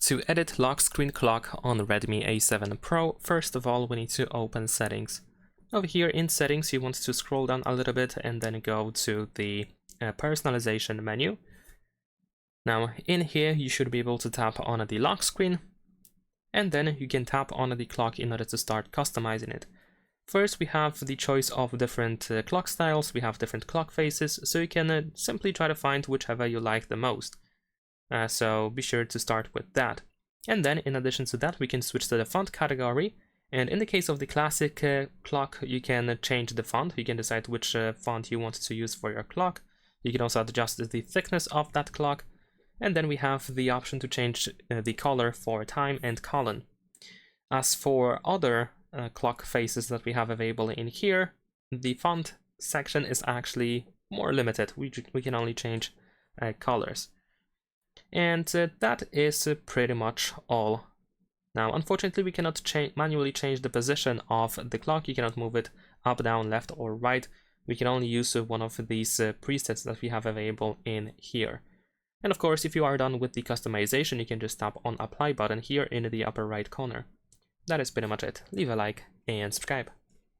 To edit lock screen clock on Redmi A7 Pro, first of all we need to open settings. Over here in settings you want to scroll down a little bit and then go to the personalization menu. Now in here you should be able to tap on the lock screen, and then you can tap on the clock in order to start customizing it. First we have the choice of different clock styles, we have different clock faces, so you can simply try to find whichever you like the most. So be sure to start with that. And then in addition to that we can switch to the font category, and in the case of the classic clock you can change the font. You can decide which font you want to use for your clock. You can also adjust the thickness of that clock, and then we have the option to change the color for time and colon. As for other clock faces that we have available in here, the font section is actually more limited. We can only change colors. And that is pretty much all. Now unfortunately we cannot manually change the position of the clock. You cannot move it up, down, left or right. We can only use one of these presets that we have available in here. And of course, if you are done with the customization, you can just tap on apply button here in the upper right corner. That is pretty much it. Leave a like and subscribe.